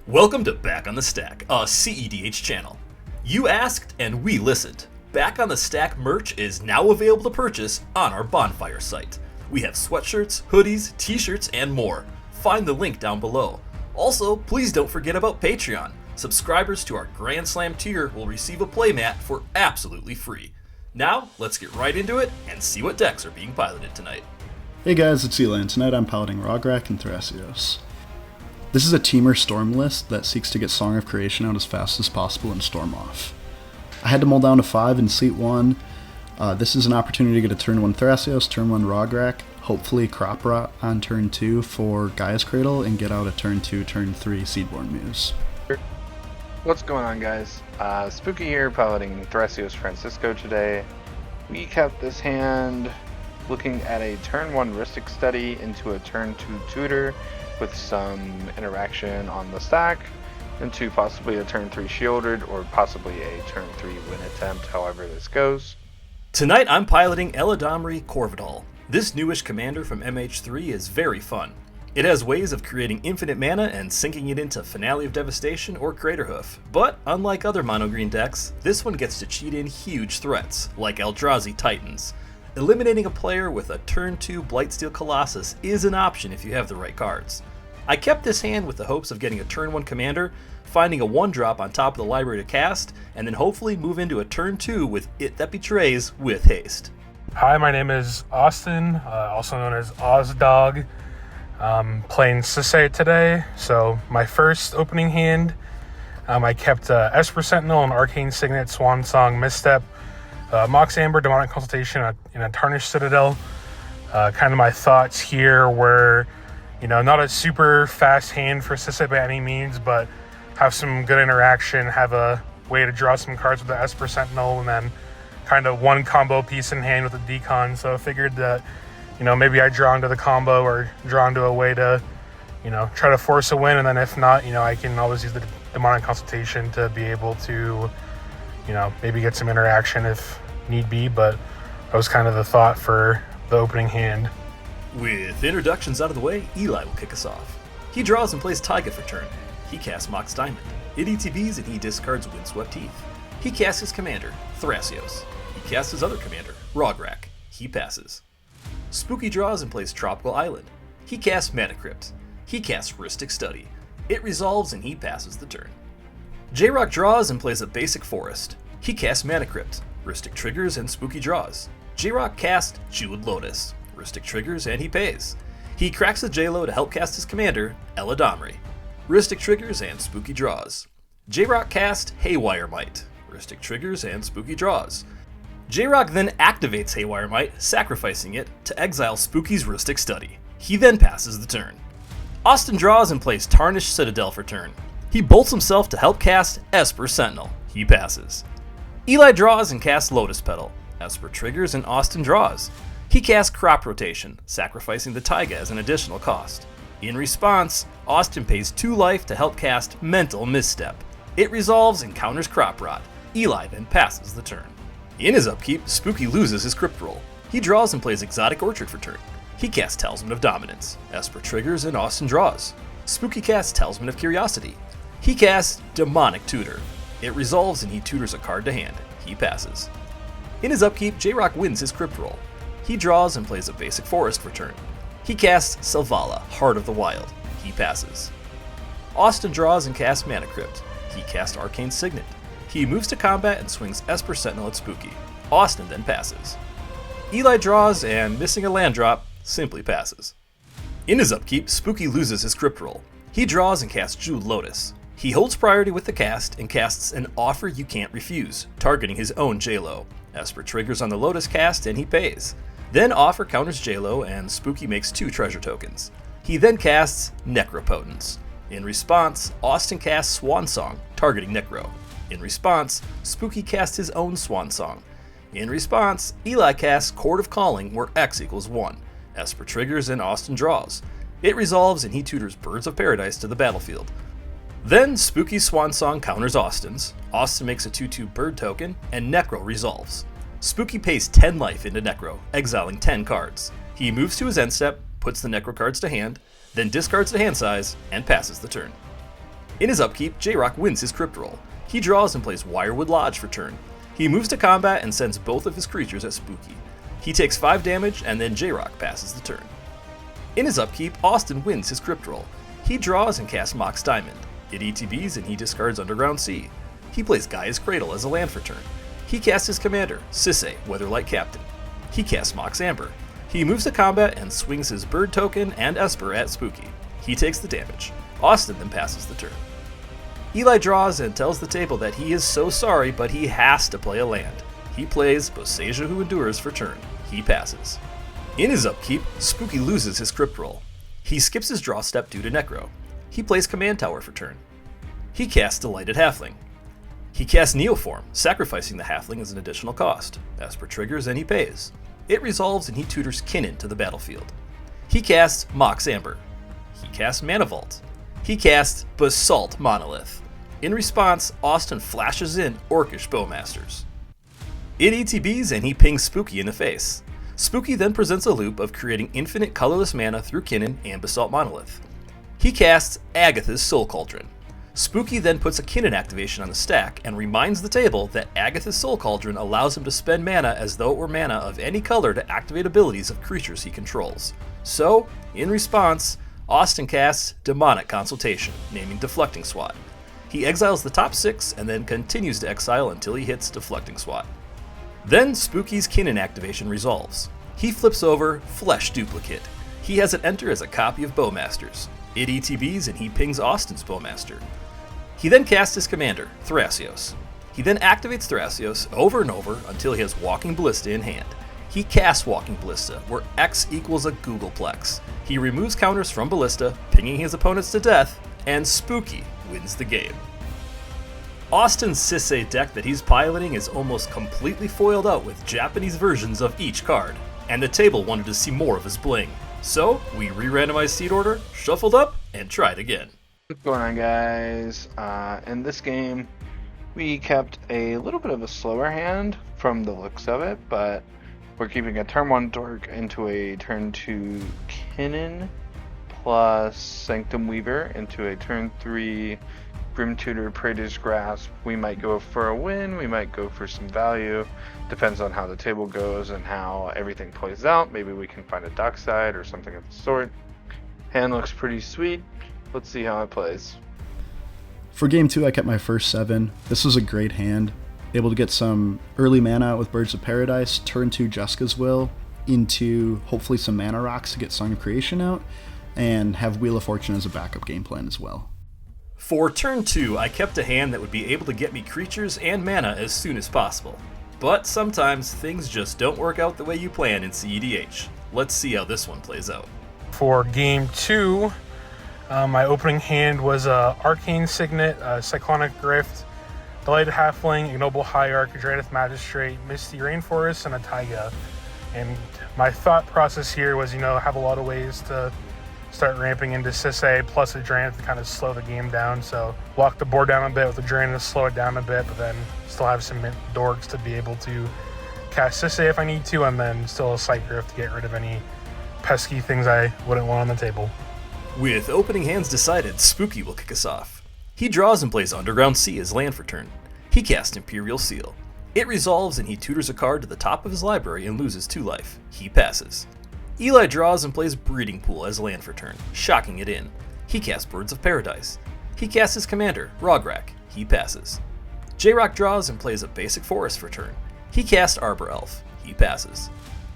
Welcome to Back on the Stack, a cEDH channel. You asked and we listened. Back on the Stack merch is now available to purchase on our Bonfire site. We have sweatshirts, hoodies, t-shirts, and more. Find the link down below. Also, please don't forget about Patreon. Subscribers to our Grand Slam tier will receive a playmat for absolutely free. Now, let's get right into it and see what decks are being piloted tonight. Hey guys, it's Eli, and tonight I'm piloting Rograk and Thrasios. This is a Teamer Storm list that seeks to get Song of Creation out as fast as possible and storm off. I had to mull down to 5 in Seat 1. This is an opportunity to get a turn 1 Thrasios, turn 1 Rograk, hopefully Crop Rot on turn 2 for Gaia's Cradle, and get out a turn 2, turn 3 Seedborn Muse. What's going on, guys? Spuki here, piloting Thrasios Francisco today. We kept this hand looking at a turn 1 Rhystic Study into a turn 2 Tutor with some interaction on the stack, into possibly a turn 3 Shielded or possibly a turn 3 Win attempt, however this goes. Tonight I'm piloting Eladamri Corvidal. This newish commander from MH3 is very fun. It has ways of creating infinite mana and sinking it into Finale of Devastation or Craterhoof, but unlike other mono-green decks, this one gets to cheat in huge threats, like Eldrazi Titans. Eliminating a player with a turn 2 Blightsteel Colossus is an option if you have the right cards. I kept this hand with the hopes of getting a turn 1 commander, finding a 1-drop on top of the library to cast, and then hopefully move into a turn 2 with It That Betrays with haste. Hi, my name is Austin, also known as Ozdog. Playing Sisay today, so my first opening hand, I kept Esper Sentinel and Arcane Signet, Swan Song, Misstep, Mox Amber, Demonic Consultation, in a Tarnished Citadel. Kind of my thoughts here were, not a super fast hand for Sisay by any means, but have some good interaction, have a way to draw some cards with the Esper Sentinel, and then kind of one combo piece in hand with the Decon. So I figured that, maybe I draw into the combo or draw into a way to, try to force a win, and then if not, I can always use the Demonic Consultation to be able to, maybe get some interaction if need be, but that was kind of the thought for the opening hand. With introductions out of the way, Eli will kick us off. He draws and plays Taiga for turn. He casts Mox Diamond. It ETBs and he discards Windswept Heath. He casts his commander, Thrasios. He casts his other commander, Rograk. He passes. Spuki draws and plays Tropical Island. He casts Mana Crypt. He casts Rhystic Study. It resolves and he passes the turn. J-Rock draws and plays a basic forest. He casts Mana Crypt. Rhystic triggers and Spuki draws. J-Rock casts Jeweled Lotus. Rhystic triggers and he pays. He cracks the J-Lo to help cast his commander, Eladamri. Rhystic triggers and Spuki draws. J-Rock casts Haywire Might. Rhystic triggers and Spuki draws. J-Rock then activates Haywire Might, sacrificing it to exile Spuki's Rhystic Study. He then passes the turn. Austin draws and plays Tarnished Citadel for turn. He bolts himself to help cast Esper Sentinel. He passes. Eli draws and casts Lotus Petal. Esper triggers and Austin draws. He casts Crop Rotation, sacrificing the Taiga as an additional cost. In response, Austin pays 2 life to help cast Mental Misstep. It resolves and counters Crop Rot. Eli then passes the turn. In his upkeep, Spuki loses his Crypt Roll. He draws and plays Exotic Orchard for turn. He casts Talisman of Dominance. Esper triggers and Austin draws. Spuki casts Talisman of Curiosity. He casts Demonic Tutor. It resolves and he tutors a card to hand. He passes. In his upkeep, J-Rock wins his Crypt Roll. He draws and plays a basic forest for turn. He casts Selvala, Heart of the Wild. He passes. Austin draws and casts Mana Crypt. He casts Arcane Signet. He moves to combat and swings Esper Sentinel at Spuki. Austin then passes. Eli draws and, missing a land drop, simply passes. In his upkeep, Spuki loses his Crypt Roll. He draws and casts Jeweled Lotus. He holds priority with the cast and casts an Offer You Can't Refuse, targeting his own J-Lo. Esper triggers on the Lotus cast and he pays. Then Offer counters J-Lo and Spuki makes 2 treasure tokens. He then casts Necropotence. In response, Austin casts Swan Song, targeting Necro. In response, Spuki casts his own Swan Song. In response, Eli casts Court of Calling where X equals 1. Esper triggers and Austin draws. It resolves and he tutors Birds of Paradise to the battlefield. Then Spuki's Swan Song counters Austin's. Austin makes a 2/2 bird token, and Necro resolves. Spuki pays 10 life into Necro, exiling 10 cards. He moves to his end step, puts the Necro cards to hand, then discards the hand size, and passes the turn. In his upkeep, J-Rock wins his crypt roll. He draws and plays Wirewood Lodge for turn. He moves to combat and sends both of his creatures at Spuki. He takes 5 damage, and then J-Rock passes the turn. In his upkeep, Austin wins his crypt roll. He draws and casts Mox Diamond. It ETBs and he discards Underground Sea. He plays Gaia's Cradle as a land for turn. He casts his commander, Sisay, Weatherlight Captain. He casts Mox Amber. He moves to combat and swings his bird token and Esper at Spuki. He takes the damage. Austin then passes the turn. Eli draws and tells the table that he is so sorry, but he has to play a land. He plays Boseija Who Endures for turn. He passes. In his upkeep, Spuki loses his crypt roll. He skips his draw step due to Necro. He plays Command Tower for turn. He casts Delighted Halfling. He casts Neoform, sacrificing the Halfling as an additional cost. Esper triggers and he pays. It resolves and he tutors Kinnan to the battlefield. He casts Mox Amber. He casts Mana Vault. He casts Basalt Monolith. In response, Austin flashes in Orcish Bowmasters. It ETBs and he pings Spuki in the face. Spuki then presents a loop of creating infinite colorless mana through Kinnan and Basalt Monolith. He casts Agatha's Soul Cauldron. Spuki then puts a Kinnan activation on the stack and reminds the table that Agatha's Soul Cauldron allows him to spend mana as though it were mana of any color to activate abilities of creatures he controls. So, in response, Austin casts Demonic Consultation, naming Deflecting Swat. He exiles the top 6 and then continues to exile until he hits Deflecting Swat. Then Spuki's Kinnan activation resolves. He flips over Flesh Duplicate. He has it enter as a copy of Bowmasters. It ETBs and he pings Austin's Bowmaster. He then casts his commander, Thrasios. He then activates Thrasios over and over until he has Walking Ballista in hand. He casts Walking Ballista, where X equals a Googleplex. He removes counters from Ballista, pinging his opponents to death, and Spuki wins the game. Austin's Sisay deck that he's piloting is almost completely foiled out with Japanese versions of each card, and the table wanted to see more of his bling. So, we re-randomized seed order, shuffled up, and tried again. What's going on, guys? In this game, we kept a little bit of a slower hand from the looks of it, but we're keeping a turn 1 Dork into a turn 2 Kinnan, plus Sanctum Weaver into a turn 3 Grim Tutor, Praetor's Grasp. We might go for a win, we might go for some value. Depends on how the table goes and how everything plays out. Maybe we can find a Dockside or something of the sort. Hand looks pretty sweet. Let's see how it plays. For game 2, I kept my first 7. This was a great hand. Able to get some early mana out with Birds of Paradise, turn 2 Jessica's Will, into hopefully some mana rocks to get Song of Creation out, and have Wheel of Fortune as a backup game plan as well. For turn 2, I kept a hand that would be able to get me creatures and mana as soon as possible. But sometimes things just don't work out the way you plan in cEDH. Let's see how this one plays out. For game 2, my opening hand was Arcane Signet, Cyclonic Rift, Delighted Halfling, Ignoble Hierarch, Dranith Magistrate, Misty Rainforest, and a Taiga. And my thought process here was, have a lot of ways to start ramping into Sisay plus a Dranith to kind of slow the game down. So lock the board down a bit with the Dranith to slow it down a bit, but then still have some dorks to be able to cast Sisay if I need to, and then still a Sight Grift to get rid of any pesky things I wouldn't want on the table. With opening hands decided, Spuki will kick us off. He draws and plays Underground Sea as land for turn. He casts Imperial Seal. It resolves and he tutors a card to the top of his library and loses 2 life. He passes. Eli draws and plays Breeding Pool as land for turn, shocking it in. He casts Birds of Paradise. He casts his commander, Rograk. He passes. J-Rock draws and plays a basic forest for turn. He casts Arbor Elf. He passes.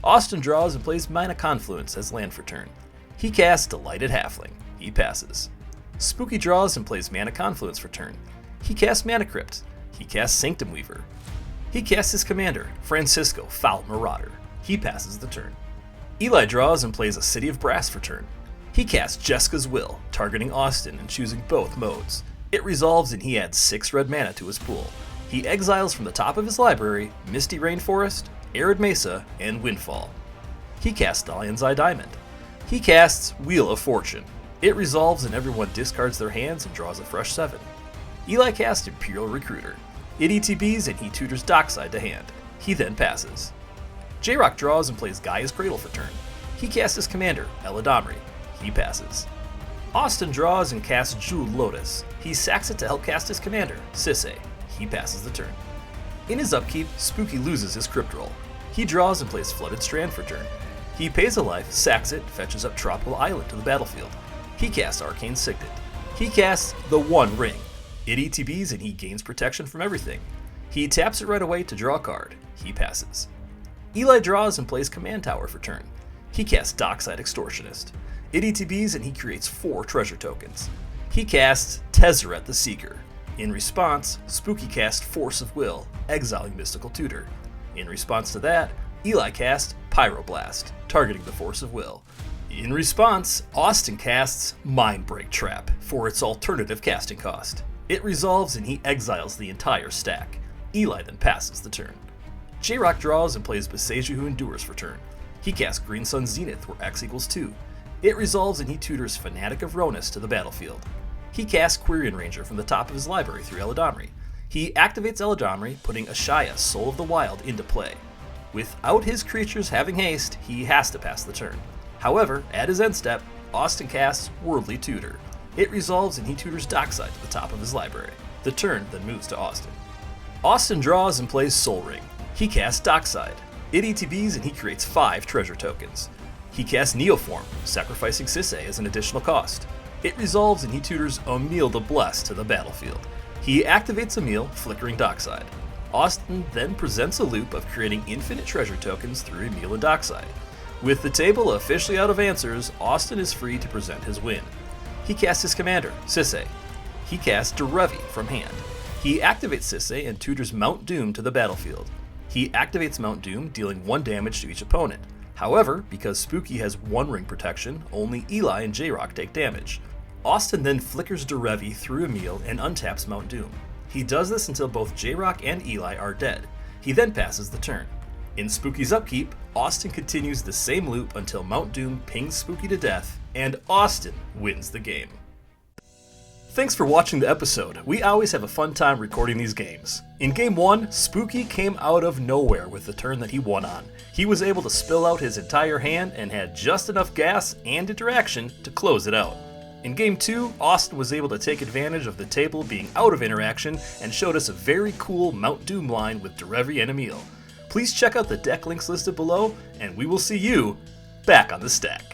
Austin draws and plays Mana Confluence as land for turn. He casts Delighted Halfling. He passes. Spuki draws and plays Mana Confluence for turn. He casts Mana Crypt. He casts Sanctum Weaver. He casts his commander, Francisco Foul Marauder. He passes the turn. Eli draws and plays a City of Brass for turn. He casts Jessica's Will, targeting Austin and choosing both modes. It resolves and he adds 6 red mana to his pool. He exiles from the top of his library Misty Rainforest, Arid Mesa, and Windfall. He casts Dalian's Eye Diamond. He casts Wheel of Fortune. It resolves and everyone discards their hands and draws a fresh 7. Eli casts Imperial Recruiter. It ETBs and he tutors Dockside to hand. He then passes. J-Rock draws and plays Gaia's Cradle for turn. He casts his commander, Eladamri. He passes. Austin draws and casts Jeweled Lotus. He sacks it to help cast his commander, Sisay. He passes the turn. In his upkeep, Spuki loses his Crypt Roll. He draws and plays Flooded Strand for turn. He pays a life, sacks it, fetches up Tropical Island to the battlefield. He casts Arcane Signet. He casts the One Ring. It ETBs and he gains protection from everything. He taps it right away to draw a card. He passes. Eli draws and plays Command Tower for turn. He casts Dockside Extortionist. It ETBs and he creates 4 treasure tokens. He casts Tezzeret the Seeker. In response, Spuki casts Force of Will, exiling Mystical Tutor. In response to that, Eli casts Pyroblast, targeting the Force of Will. In response, Austin casts Mindbreak Trap for its alternative casting cost. It resolves and he exiles the entire stack. Eli then passes the turn. J-Rock draws and plays Beseju Who Endures for turn. He casts Green Sun Zenith where X equals 2. It resolves and he tutors Fanatic of Ronus to the battlefield. He casts Quirion Ranger from the top of his library through Eladamri. He activates Eladamri, putting Ashaya, Soul of the Wild, into play. Without his creatures having haste, he has to pass the turn. However, at his end step, Austin casts Worldly Tutor. It resolves and he tutors Dockside to the top of his library. The turn then moves to Austin. Austin draws and plays Soul Ring. He casts Dockside. It ETBs and he creates 5 treasure tokens. He casts Neoform, sacrificing Sisay as an additional cost. It resolves and he tutors Emil the Blessed to the battlefield. He activates Emil, flickering Dockside. Austin then presents a loop of creating infinite treasure tokens through Emil and Dockside. With the table officially out of answers, Austin is free to present his win. He casts his commander, Sisay. He casts Derevi from hand. He activates Sisay and tutors Mount Doom to the battlefield. He activates Mount Doom, dealing 1 damage to each opponent. However, because Spuki has 1 ring protection, only Eli and J-Rock take damage. Austin then flickers Derevi through Emil and untaps Mount Doom. He does this until both J-Rock and Eli are dead. He then passes the turn. In Spuki's upkeep, Austin continues the same loop until Mount Doom pings Spuki to death, and Austin wins the game. Thanks for watching the episode. We always have a fun time recording these games. In Game 1, Spuki came out of nowhere with the turn that he won on. He was able to spill out his entire hand and had just enough gas and interaction to close it out. In Game 2, Austin was able to take advantage of the table being out of interaction and showed us a very cool Mount Doom line with Derevi and Emil. Please check out the deck links listed below, and we will see you back on the stack.